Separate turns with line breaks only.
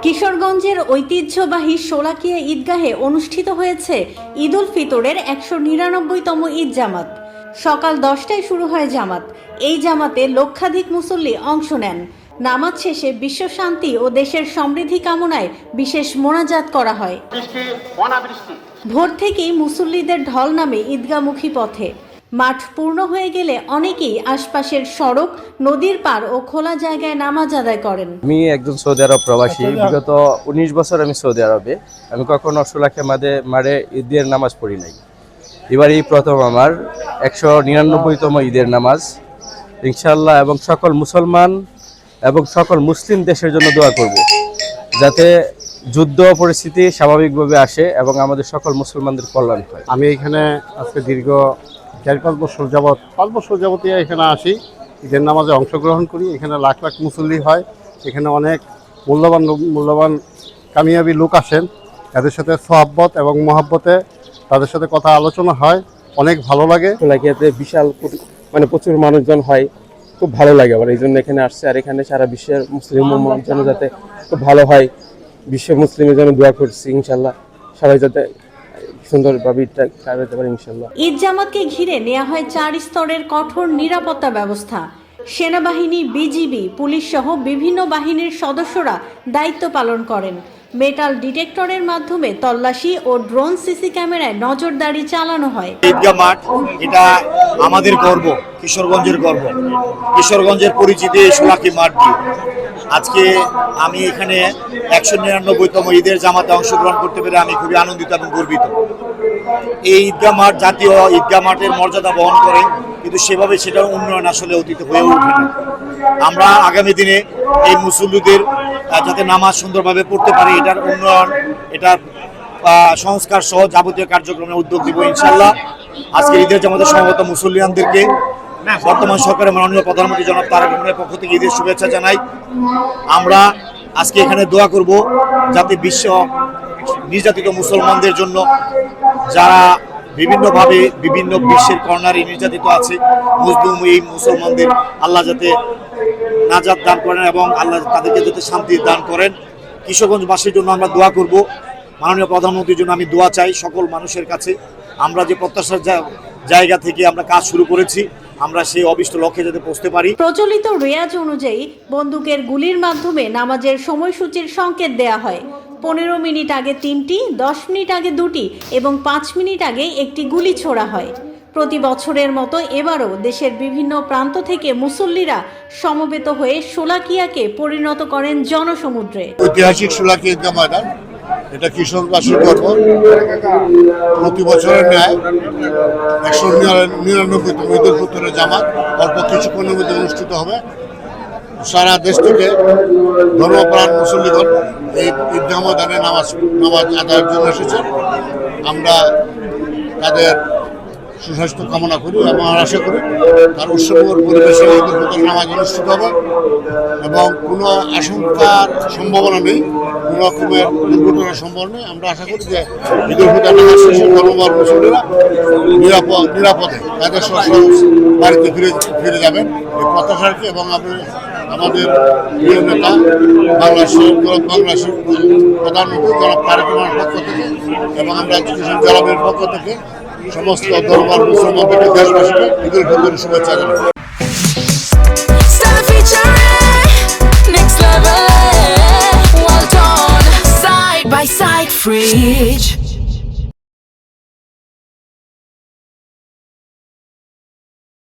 কিশোরগঞ্জের ঐতিহ্যবাহী শোলাকিয়া ঈদগাহে অনুষ্ঠিত হয়েছে ঈদ উল ফিতরের 199তম ঈদ জামাত। সকাল 10টায় শুরু হয় জামাত। এই জামাতে লক্ষাধিক মুসল্লি অংশ নেন। নামাজ শেষে বিশ্ব শান্তি ও দেশের সমৃদ্ধি কামনায় বিশেষ মোনাজাত করা হয়। ভোর থেকেই মুসল্লিদের ঢল নামে ঈদগাহমুখী পথে। মাঠ পূর্ণ হয়ে গেলে অনেকেই আশপাশের সড়ক, নদীর পার ও খোলা জায়গায় নামাজ আদায় করেন।
আমি একজন সৌদি আরব প্রবাসী। বিগত 19 বছর আমি সৌদি আরবে। আমি কখনো শোলাকিয়া মাঠে ঈদের নামাজ পড়ি নাই। এবারই প্রথম আমার 199তম ঈদের নামাজ। ইনশাআল্লাহ এবং সকল মুসলমান এবং সকল মুসলিম দেশের জন্য দোয়া করব, যাতে যুদ্ধ পরিস্থিতি স্বাভাবিকভাবে আসে এবং আমাদের সকল মুসলমানদের কল্যাণ হয়।
আমি এখানে আজকে দীর্ঘ 4-5 বছর যাবৎ 5 বছর যাবতীয় এখানে আসি, ঈদের নামাজে অংশগ্রহণ করি। এখানে লাখ লাখ মুসল্লি হয়। এখানে অনেক মূল্যবান কামিয়াবি লোক আসেন। তাদের সাথে সোহাব্বত এবং মহাব্বতে তাদের সাথে কথা আলোচনা হয়, অনেক ভালো লাগে।
শোলাকিয়াতে বিশাল প্রচুর মানুষজন হয়, খুব ভালো লাগে আমার এই জন্য এখানে আসছে। আর এখানে সারা বিশ্বের মুসলিম জন্য যাতে খুব ভালো হয়, বিশ্ব মুসলিমের জন্য দোয়া করছি ইনশাল্লাহ, সবাই যাতে সুন্দরভাবে ঈদটা কাটাতে পারে ইনশাল্লাহ।
ঈদ জামাতকে ঘিরে নেওয়া হয় 4 স্তরের কঠোর নিরাপত্তা ব্যবস্থা। সেনাবাহিনী, বিজিবি, পুলিশ সহ বিভিন্ন বাহিনীর সদস্যরা দায়িত্ব পালন করেন। মেটাল ডিটেক্টরের মাধ্যমে তল্লাশি ও ড্রোন সিসি ক্যামেরায় নজরদারি চালানো হয়।
ঈদগাহ মাঠ এটা আমাদের গর্ব, কিশোরগঞ্জের গর্ব, কিশোরগঞ্জের পরিচিতি এই শোলাকিয়া মাঠ দিয়ে। আজকে আমি এখানে 199তম ঈদের জামাতে অংশগ্রহণ করতে পেরে আমি খুবই আনন্দিত এবং গর্বিত। এই ঈদগাহ মাঠ জাতীয় ঈদগাহ মাঠের মর্যাদা বহন করে, কিন্তু সেভাবে সেটার উন্নয়ন আসলে অতীতে হয়ে ওঠে না। আমরা আগামী দিনে এই মুসল্লিদের যাতে নামাজ সুন্দরভাবে পড়তে পারে, এটার উন্নয়ন, এটার সংস্কার সহ যাবতীয় কার্যক্রমে উদ্যোগ দিব ইনশাল্লাহ। আজকে ঈদের জামাতের সমবেত মুসল্লিয়ানদেরকে বর্তমান সরকারের মাননীয় প্রধানমন্ত্রী জনাব তারেক রহমানের পক্ষ থেকে ঈদের শুভেচ্ছা জানাই। আমরা আজকে এখানে দোয়া করব যাতে বিশ্ব নির্যাতিত মুসলমানদের জন্য, যারা বিভিন্নভাবে বিভিন্ন বিশ্বের কর্নারে নির্যাতিত আছে, এই মুসলমানদের আল্লাহ যাতে নাজাত দান করেন এবং আল্লাহ তাদেরকে যাতে শান্তি দান করেন। কিশোরগঞ্জবাসীর জন্য আমরা দোয়া করব। মাননীয় প্রধানমন্ত্রীর জন্য আমি দোয়া চাই সকল মানুষের কাছে। আমরা যে প্রত্যাশার জায়গা থেকে আমরা কাজ শুরু করেছি, আমরা সেই অভিষ্ট লক্ষ্যে যাতে পৌঁছতে পারি।
প্রচলিত রেওয়াজ অনুযায়ী বন্দুকের গুলির মাধ্যমে নামাজের সময়সূচির সংকেত দেয়া হয়। 15 মিনিট আগে 3টি, 10 মিনিট আগে 2টি এবং 5 মিনিট আগে একটি গুলি ছোড়া হয়। প্রতি বছরের মতো এবারও দেশের বিভিন্ন প্রান্ত থেকে মুসল্লিরা সমবেত হয়ে শোলাকিয়াকে পরিণত করেন জনসমুদ্রে।
ঐতিহাসিক শোলাকিয়া ঈদগাহ ময়দান, এটা কিশোরবাসীর গর্ব। প্রতি বছরের ন্যায় 199তম ঈদ উল ফিতরের জামাত অল্প কিছুক্ষণের মধ্যে অনুষ্ঠিত হবে। সারা দেশ থেকে ধর্মপ্রাণ মুসল্লিগণ এই ঈদগাহ ময়দানে নামাজ আদায়ের জন্য এসেছেন। আমরা তাদের সুস্বাস্থ্য কামনা করি এবং আশা করি তার উৎসবমুখর পরিবেশে ঈদ উল ফিতর নামাজ অনুষ্ঠিত হবে এবং কোনো আশঙ্কার সম্ভাবনা নেই, কোনো রকমের দুর্ঘটনার সম্ভাবনা নেই। আমরা আশা করি যে ঈদ উল ফিতর নামাজ শেষে ধর্মপ্রাণ মুসল্লিরা নিরাপদে তাদের বাড়িতে ফিরে যাবেন এই প্রত্যাশাকে। এবং আমাদের প্রিয় নেতা বাংলাদেশের প্রধানমন্ত্রী জনাব তারেক রহমানের পক্ষ থেকে এবং আমরা কিশোর জেলামের পক্ষ থেকে সমস্ত ধর্মের মুসলমানদের দেশবাসীকে ঈদ উল ফিতরের শুভেচ্ছা জানাই।
Side by side fridge.